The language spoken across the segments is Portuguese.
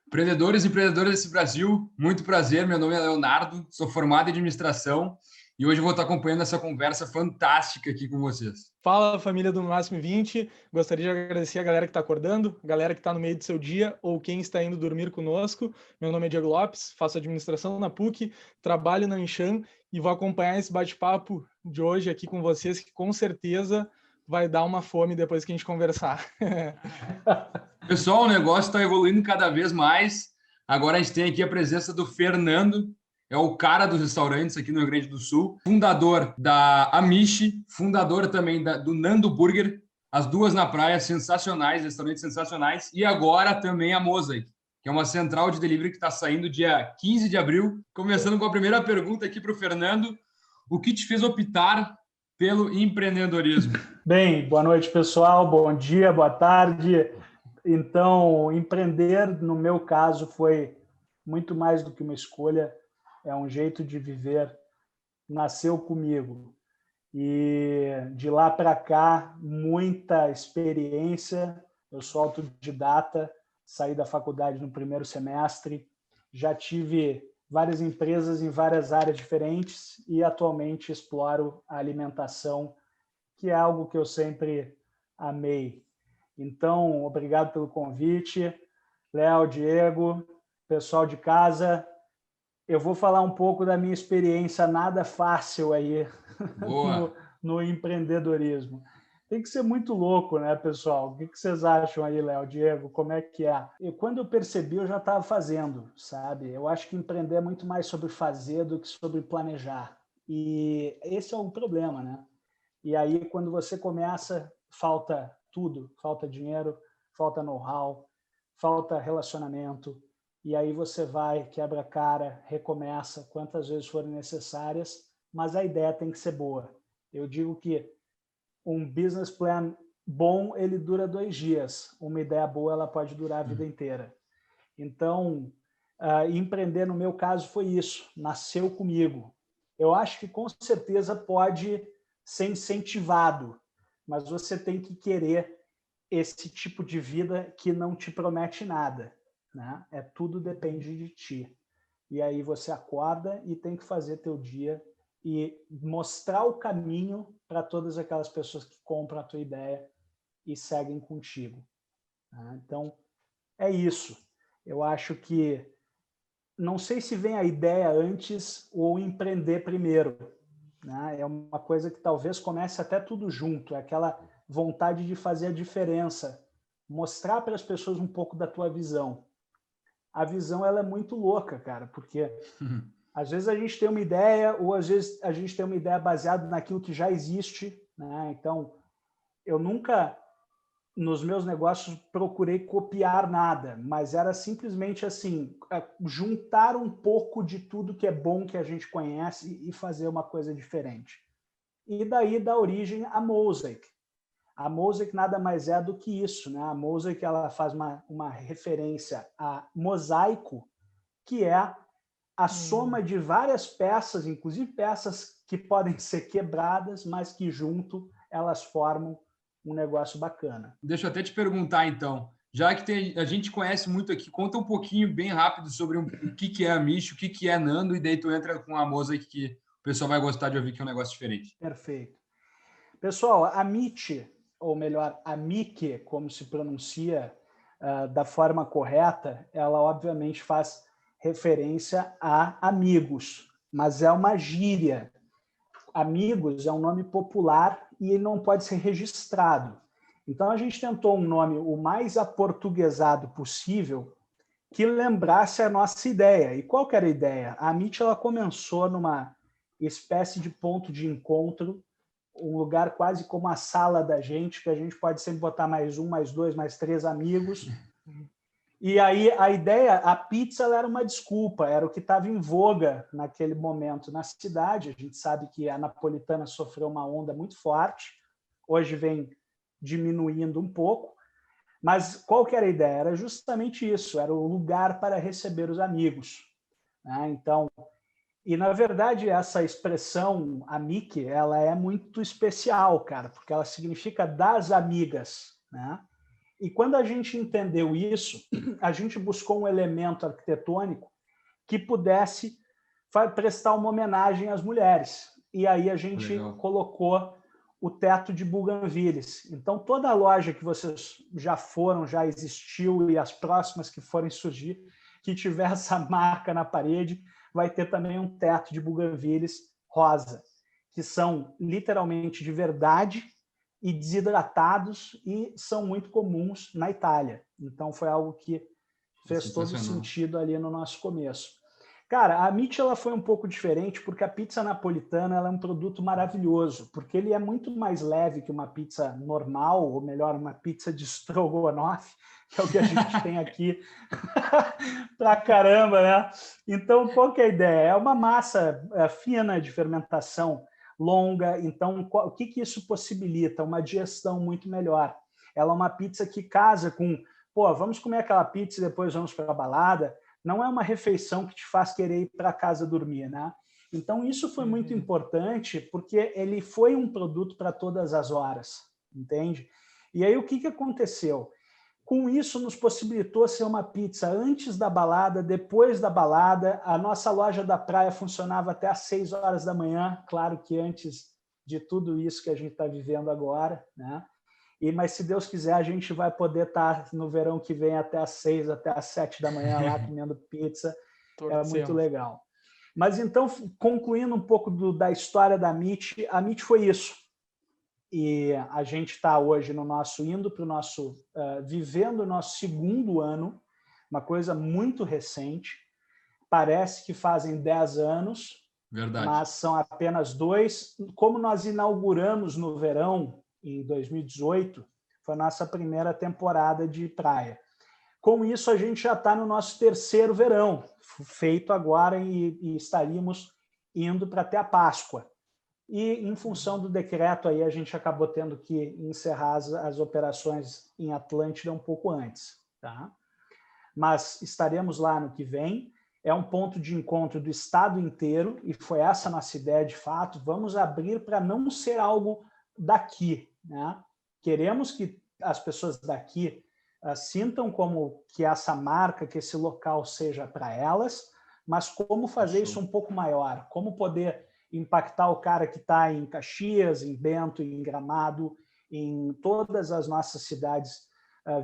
Empreendedores e empreendedoras desse Brasil, muito prazer, meu nome é Leonardo, sou formado em administração e hoje eu vou estar acompanhando essa conversa fantástica aqui com vocês. Fala, família do Máximo 20, gostaria de agradecer a galera que está acordando, a galera que está no meio do seu dia ou quem está indo dormir conosco. Meu nome é Diego Lopes, faço administração na PUC, trabalho na Anshan e vou acompanhar esse bate-papo de hoje aqui com vocês, que com certeza vai dar uma fome depois que a gente conversar. Pessoal, o negócio está evoluindo cada vez mais. Agora a gente tem aqui a presença do Fernando, é o cara dos restaurantes aqui no Rio Grande do Sul, fundador da Amishi, fundador também do Nando Burger, as duas na praia, sensacionais, restaurantes sensacionais, e agora também a Mosaic, que é uma central de delivery que está saindo dia 15 de abril. Começando com a primeira pergunta aqui para o Fernando, o que te fez optar pelo empreendedorismo? Bem, boa noite, pessoal, bom dia, boa tarde. Então, empreender, no meu caso, foi muito mais do que uma escolha, é um jeito de viver, nasceu comigo. E de lá para cá, muita experiência, eu sou autodidata, saí da faculdade no primeiro semestre, já tive várias empresas em várias áreas diferentes e atualmente exploro a alimentação, que é algo que eu sempre amei. Então, obrigado pelo convite. Léo, Diego, pessoal de casa, eu vou falar um pouco da minha experiência nada fácil aí no empreendedorismo. Tem que ser muito louco, né, pessoal? O que vocês acham aí, Léo, Diego? Como é que é? Quando eu percebi, eu já estava fazendo, sabe? Eu acho que empreender é muito mais sobre fazer do que sobre planejar. E esse é o problema, né? E aí, quando você começa, falta tudo. Falta dinheiro, falta know-how, falta relacionamento. E aí você vai, quebra a cara, recomeça quantas vezes forem necessárias, mas a ideia tem que ser boa. Eu digo que um business plan bom, ele dura 2 dias. Uma ideia boa, ela pode durar a vida inteira. Então, empreender, no meu caso, foi isso. Nasceu comigo. Eu acho que, com certeza, pode ser incentivado, mas você tem que querer esse tipo de vida que não te promete nada, né? Tudo depende de ti. E aí você acorda e tem que fazer teu dia e mostrar o caminho para todas aquelas pessoas que compram a tua ideia e seguem contigo, né? Então, é isso. Eu acho que não sei se vem a ideia antes ou empreender primeiro, né? É uma coisa que talvez comece até tudo junto, é aquela vontade de fazer a diferença, mostrar para as pessoas um pouco da tua visão. A visão, ela é muito louca, cara, porque às vezes a gente tem uma ideia ou às vezes a gente tem uma ideia baseada naquilo que já existe, né? Então, eu nunca, nos meus negócios, procurei copiar nada, mas era simplesmente assim, juntar um pouco de tudo que é bom que a gente conhece e fazer uma coisa diferente. E daí dá origem à Mosaic. A Mosaic nada mais é do que isso, né? A Mosaic, ela faz uma referência a mosaico, que é a soma de várias peças, inclusive peças que podem ser quebradas, mas que junto elas formam um negócio bacana. Deixa eu até te perguntar, então, já que a gente conhece muito aqui, conta um pouquinho, bem rápido, sobre o que é a Amishi, o que é Nando, e daí tu entra com a Mosaic, que o pessoal vai gostar de ouvir, que é um negócio diferente. Perfeito. Pessoal, a Amishi, ou melhor, Amici, como se pronuncia da forma correta, ela obviamente faz referência a amigos, mas é uma gíria. Amigos é um nome popular e ele não pode ser registrado. Então, a gente tentou um nome o mais aportuguesado possível que lembrasse a nossa ideia. E qual que era a ideia? A Amici, ela começou numa espécie de ponto de encontro, um lugar quase como a sala da gente, que a gente pode sempre botar mais um, mais dois, mais três amigos. E aí a ideia, a pizza, ela era uma desculpa, era o que estava em voga naquele momento na cidade. A gente sabe que a napolitana sofreu uma onda muito forte, hoje vem diminuindo um pouco, mas qual que era a ideia? Era justamente isso, era o lugar para receber os amigos, né? Então, E, na verdade, essa expressão amique, ela é muito especial, cara, porque ela significa das amigas, né? E quando a gente entendeu isso, a gente buscou um elemento arquitetônico que pudesse prestar uma homenagem às mulheres. E aí a gente colocou o teto de buganvílias. Então, toda a loja que vocês já foram, já existiu, e as próximas que forem surgir, que tiver essa marca na parede, vai ter também um teto de buganvílias rosa, que são literalmente de verdade e desidratados e são muito comuns na Itália. Então, foi algo que fez todo sentido ali no nosso começo. Cara, a Amici ela foi um pouco diferente porque a pizza napolitana ela é um produto maravilhoso, porque ele é muito mais leve que uma pizza normal, ou melhor, uma pizza de strogonoff, que é o que a gente tem aqui pra caramba, né? Então, qual que é a ideia? É uma massa fina de fermentação longa, então o que isso possibilita? Uma digestão muito melhor. Ela é uma pizza que casa com, pô, vamos comer aquela pizza e depois vamos para a balada. Não é uma refeição que te faz querer ir para casa dormir, né? Então, isso foi muito importante porque ele foi um produto para todas as horas, entende? E aí, o que aconteceu? Com isso, nos possibilitou ser uma pizza antes da balada, depois da balada. A nossa loja da praia funcionava até às 6 horas da manhã, claro que antes de tudo isso que a gente está vivendo agora, né? Mas, se Deus quiser, a gente vai poder estar no verão que vem até às 6, até às 7 da manhã lá comendo pizza. É muito legal. Mas, então, concluindo um pouco da história da Amici, a Amici foi isso. E a gente está hoje indo para o nosso, vivendo o nosso segundo ano, uma coisa muito recente. Parece que fazem 10 anos, verdade, mas são apenas 2. Como nós inauguramos no verão, em 2018, foi a nossa primeira temporada de praia. Com isso, a gente já está no nosso terceiro verão, feito agora, e estaríamos indo para até a Páscoa. E, em função do decreto, aí, a gente acabou tendo que encerrar as operações em Atlântida um pouco antes. Tá? Mas estaremos lá no que vem. É um ponto de encontro do estado inteiro, e foi essa a nossa ideia de fato. Vamos abrir para não ser algo daqui, né? Queremos que as pessoas daqui sintam como que essa marca, que esse local seja para elas, mas como fazer isso um pouco maior, como poder impactar o cara que está em Caxias, em Bento, em Gramado, em todas as nossas cidades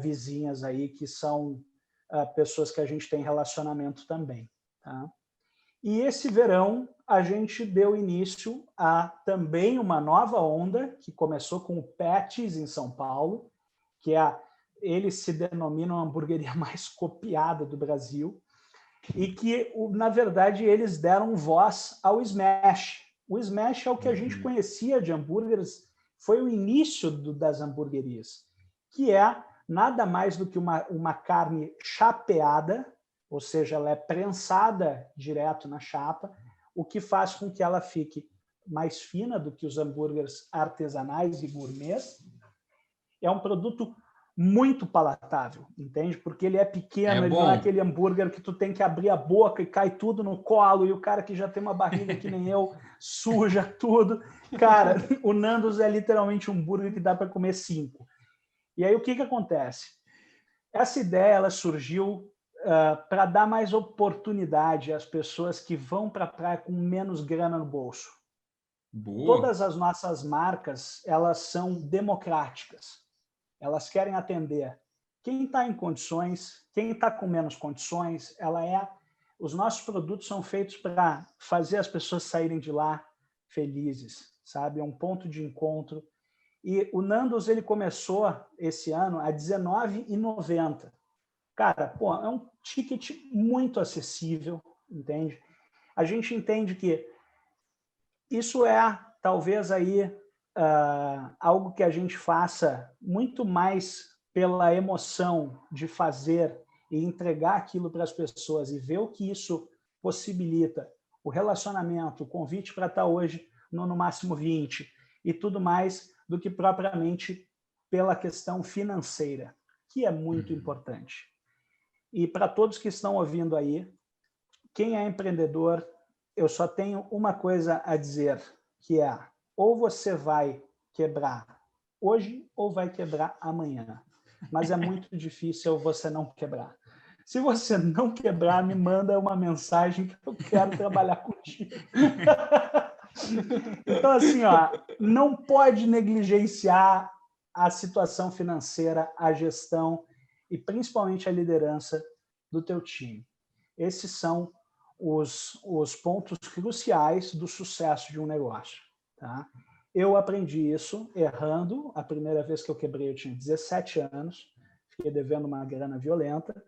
vizinhas aí, que são pessoas que a gente tem relacionamento também. Tá? E esse verão a gente deu início a também uma nova onda, que começou com o Patties em São Paulo, que eles se denominam a hamburgueria mais copiada do Brasil, e que, na verdade, eles deram voz ao Smash. O Smash é o que a gente conhecia de hambúrgueres, foi o início das hamburguerias, que é nada mais do que uma carne chapeada, ou seja, ela é prensada direto na chapa, o que faz com que ela fique mais fina do que os hambúrgueres artesanais e gourmets. É um produto muito palatável, entende? Porque ele é pequeno, ele não é aquele hambúrguer que tu tem que abrir a boca e cai tudo no colo, e o cara que já tem uma barriga que nem eu, suja tudo. Cara, o Nando's é literalmente um hambúrguer que dá para comer 5. E aí o que acontece? Essa ideia ela surgiu para dar mais oportunidade às pessoas que vão para a praia com menos grana no bolso. Boa. Todas as nossas marcas, elas são democráticas. Elas querem atender quem está em condições, quem está com menos condições. Os nossos produtos são feitos para fazer as pessoas saírem de lá felizes, sabe? É um ponto de encontro. E o Nando's ele começou esse ano a R$19,90. Cara, pô, é um ticket muito acessível, entende? A gente entende que isso talvez aí algo que a gente faça muito mais pela emoção de fazer e entregar aquilo para as pessoas e ver o que isso possibilita, o relacionamento, o convite para estar hoje no máximo 20 e tudo mais, do que propriamente pela questão financeira, que é muito importante. E para todos que estão ouvindo aí, quem é empreendedor, eu só tenho uma coisa a dizer, que é: ou você vai quebrar hoje ou vai quebrar amanhã. Mas é muito difícil você não quebrar. Se você não quebrar, me manda uma mensagem que eu quero trabalhar contigo. Então, assim, ó, não pode negligenciar a situação financeira, a gestão e principalmente a liderança do teu time. Esses são os pontos cruciais do sucesso de um negócio. Tá? Eu aprendi isso errando. A primeira vez que eu quebrei, eu tinha 17 anos, fiquei devendo uma grana violenta,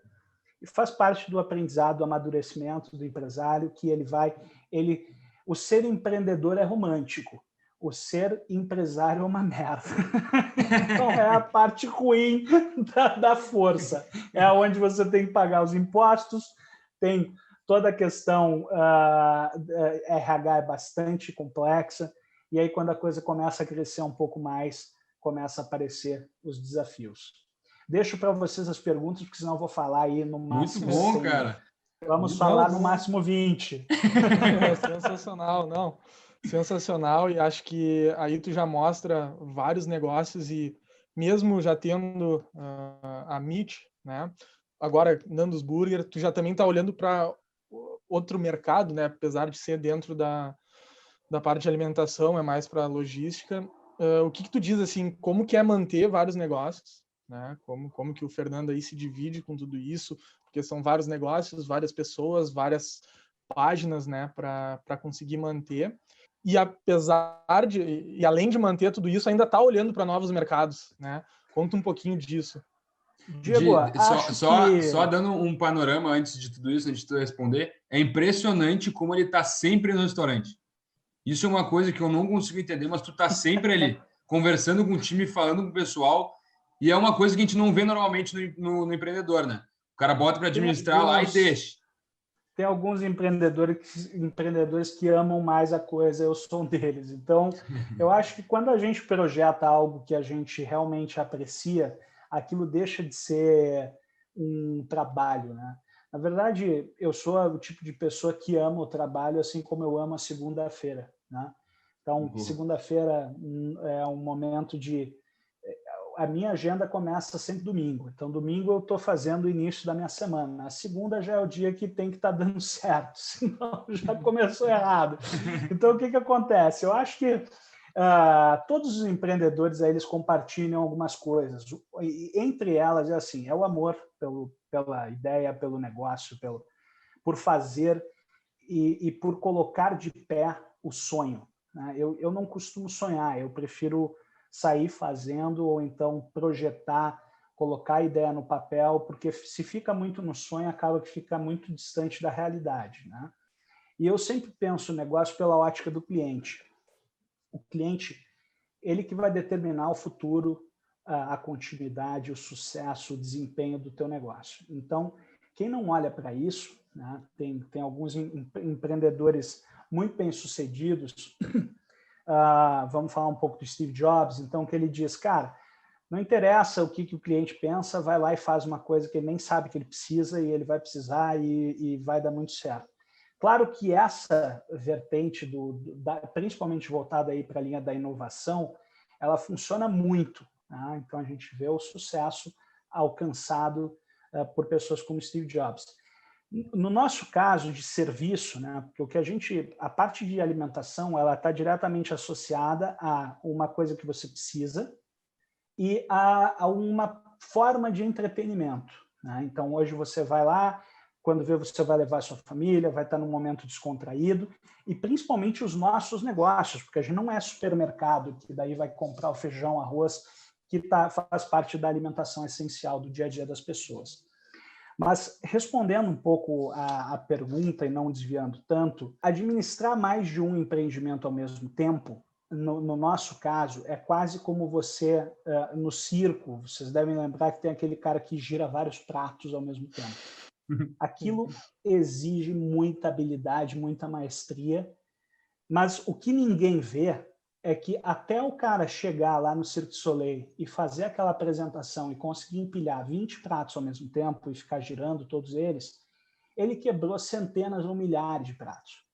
e faz parte do aprendizado, do amadurecimento do empresário, que o ser empreendedor é romântico, o ser empresário é uma merda. Então é a parte ruim da força. É onde você tem que pagar os impostos, tem toda a questão RH é bastante complexa, e aí quando a coisa começa a crescer um pouco mais, começa a aparecer os desafios. Deixo para vocês as perguntas, porque senão eu vou falar aí no máximo. Muito bom, 100. cara. Vamos falar no máximo 20. Sensacional, não. Sensacional, e acho que aí tu já mostra vários negócios e mesmo já tendo a Meat, né? Agora Nandos Burger, tu já também tá olhando para outro mercado, né? Apesar de ser dentro da parte de alimentação, é mais para logística. O que tu diz, assim, como que é manter vários negócios, né? Como que o Fernando aí se divide com tudo isso, porque são vários negócios, várias pessoas, várias páginas, né, para conseguir manter. E além de manter tudo isso, ainda está olhando para novos mercados, né? Conta um pouquinho disso. Diego, só dando um panorama antes de tudo isso, antes de tu responder, é impressionante como ele está sempre no restaurante. Isso é uma coisa que eu não consigo entender, mas tu tá sempre ali, conversando com o time, falando com o pessoal, e é uma coisa que a gente não vê normalmente no empreendedor, né? O cara bota para administrar lá e deixa. Tem alguns empreendedores que amam mais a coisa, eu sou um deles. Então, eu acho que quando a gente projeta algo que a gente realmente aprecia, aquilo deixa de ser um trabalho, né? Na verdade, eu sou o tipo de pessoa que ama o trabalho, assim como eu amo a segunda-feira, né? Então, segunda-feira é um momento de... A minha agenda começa sempre domingo. Então, domingo eu estou fazendo o início da minha semana. A segunda já é o dia que tem que estar dando certo, senão já começou errado. Então, o que acontece? Eu acho que todos os empreendedores aí, eles compartilham algumas coisas. E, entre elas, é assim, é o amor pela ideia, pelo negócio, por fazer e por colocar de pé o sonho, né? Eu não costumo sonhar, eu prefiro sair fazendo ou então projetar, colocar a ideia no papel, porque se fica muito no sonho, acaba que fica muito distante da realidade, né? E eu sempre penso o negócio pela ótica do cliente. O cliente, ele que vai determinar o futuro, a continuidade, o sucesso, o desempenho do teu negócio. Então, quem não olha para isso, né, tem alguns empreendedores muito bem-sucedidos. Vamos falar um pouco do Steve Jobs, então, que ele diz, cara, não interessa o que o cliente pensa, vai lá e faz uma coisa que ele nem sabe que ele precisa e ele vai precisar e vai dar muito certo. Claro que essa vertente, principalmente voltada para a linha da inovação, ela funciona muito, né? Então, a gente vê o sucesso alcançado por pessoas como Steve Jobs. No nosso caso de serviço, né, porque a parte de alimentação, ela está diretamente associada a uma coisa que você precisa e a uma forma de entretenimento, né? Então, hoje você vai lá, quando vê, você vai levar a sua família, vai estar num momento descontraído, e principalmente os nossos negócios, porque a gente não é supermercado, que daí vai comprar o feijão, arroz, que faz parte da alimentação essencial do dia a dia das pessoas. Mas, respondendo um pouco a pergunta e não desviando tanto, administrar mais de um empreendimento ao mesmo tempo, no nosso caso, é quase como você, no circo, vocês devem lembrar que tem aquele cara que gira vários pratos ao mesmo tempo. Aquilo exige muita habilidade, muita maestria, mas o que ninguém vê é que até o cara chegar lá no Cirque du Soleil e fazer aquela apresentação e conseguir empilhar 20 pratos ao mesmo tempo e ficar girando todos eles, ele quebrou centenas ou milhares de pratos.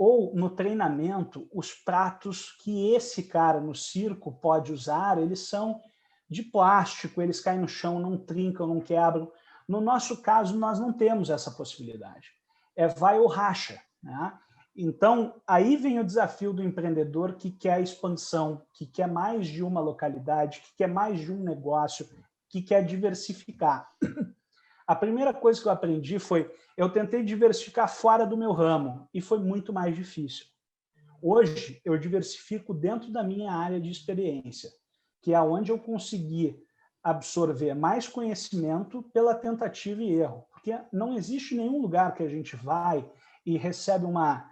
ou no treinamento, os pratos que esse cara no circo pode usar, eles são de plástico, eles caem no chão, não trincam, não quebram. No nosso caso, nós não temos essa possibilidade. Vai ou racha, né? Então, aí vem o desafio do empreendedor que quer expansão, que quer mais de uma localidade, que quer mais de um negócio, que quer diversificar. A primeira coisa que eu aprendi foi, eu tentei diversificar fora do meu ramo, e foi muito mais difícil. Hoje, eu diversifico dentro da minha área de experiência, que é onde eu consegui absorver mais conhecimento pela tentativa e erro. Porque não existe nenhum lugar que a gente vai e recebe uma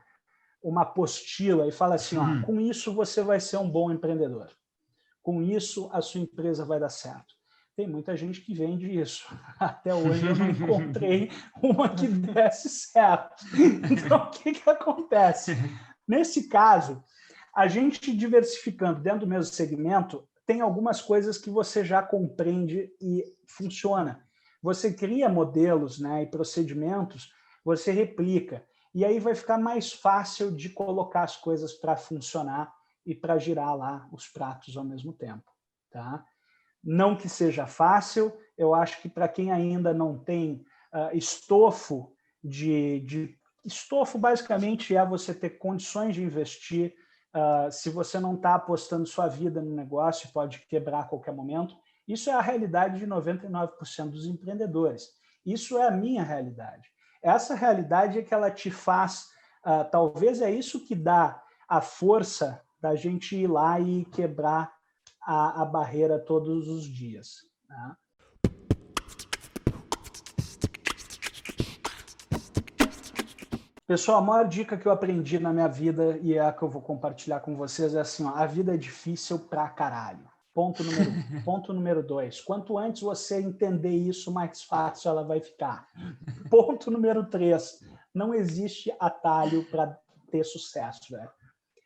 apostila e fala assim, ó, com isso você vai ser um bom empreendedor. Com isso a sua empresa vai dar certo. Tem muita gente que vende isso. Até hoje eu não encontrei uma que desse certo. Então, o que acontece? Nesse caso, a gente diversificando dentro do mesmo segmento, tem algumas coisas que você já compreende e funciona. Você cria modelos, né, e procedimentos, você replica. E aí vai ficar mais fácil de colocar as coisas para funcionar e para girar lá os pratos ao mesmo tempo. Tá? Não que seja fácil, eu acho que para quem ainda não tem estofo estofo basicamente é você ter condições de investir. Se você não está apostando sua vida no negócio, pode quebrar a qualquer momento. Isso é a realidade de 99% dos empreendedores. Isso é a minha realidade. Essa realidade é que ela te faz, talvez é isso que dá a força da gente ir lá e quebrar a barreira todos os dias. Tá? Pessoal, a maior dica que eu aprendi na minha vida e é a que eu vou compartilhar com vocês é assim, ó, a vida é difícil pra caralho. Ponto número 1. Ponto número 2. Quanto antes você entender isso, mais fácil ela vai ficar. Ponto número 3. Não existe atalho para ter sucesso, velho.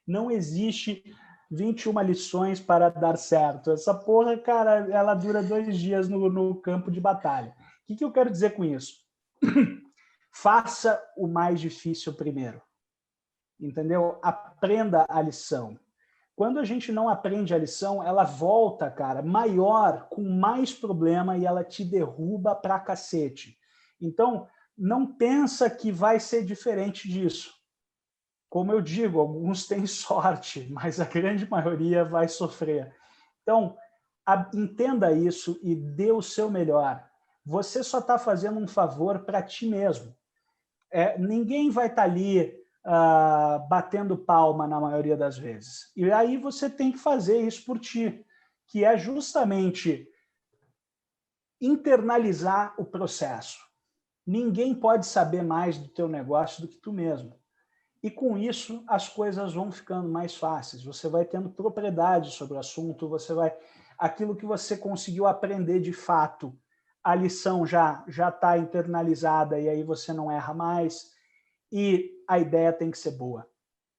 Não existe 21 lições para dar certo. Essa porra, cara, ela dura 2 dias no campo de batalha. O que eu quero dizer com isso? Faça o mais difícil primeiro. Entendeu? Aprenda a lição. Quando a gente não aprende a lição, ela volta, cara, maior, com mais problema e ela te derruba pra cacete. Então, não pensa que vai ser diferente disso. Como eu digo, alguns têm sorte, mas a grande maioria vai sofrer. Então, entenda isso e dê o seu melhor. Você só está fazendo um favor para ti mesmo. Ninguém vai estar ali batendo palma na maioria das vezes. E aí você tem que fazer isso por ti, que é justamente internalizar o processo. Ninguém pode saber mais do teu negócio do que tu mesmo. E com isso as coisas vão ficando mais fáceis. Você vai tendo propriedade sobre o assunto, aquilo que você conseguiu aprender de fato, a lição já está internalizada e aí você não erra mais. E a ideia tem que ser boa,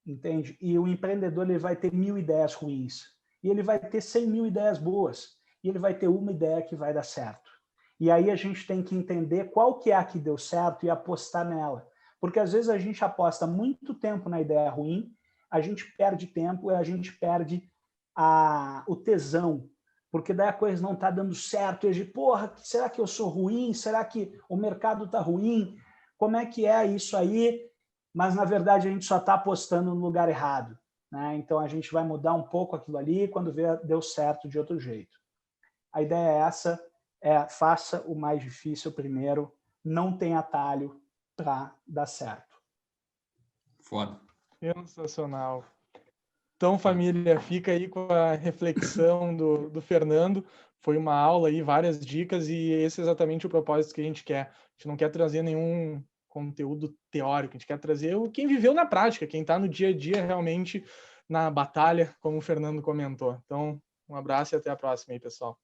entende? E o empreendedor ele vai ter 1000 ideias ruins, e ele vai ter 100.000 ideias boas, e ele vai ter uma ideia que vai dar certo. E aí a gente tem que entender qual que é a que deu certo e apostar nela. Porque às vezes a gente aposta muito tempo na ideia ruim, a gente perde tempo e a gente perde o tesão, porque daí a coisa não está dando certo, e a gente, porra, será que eu sou ruim? Será que o mercado está ruim? Como é que é isso aí? Mas, na verdade, a gente só está apostando no lugar errado. Né? Então, a gente vai mudar um pouco aquilo ali quando vê, deu certo de outro jeito. A ideia é essa, faça o mais difícil primeiro, não tem atalho para dar certo. Foda. Sensacional. Então, família, fica aí com a reflexão do Fernando. Foi uma aula aí, várias dicas, e esse é exatamente o propósito que a gente quer. A gente não quer trazer nenhum conteúdo teórico, a gente quer trazer quem viveu na prática, quem está no dia a dia realmente na batalha, como o Fernando comentou. Então, um abraço e até a próxima aí, pessoal.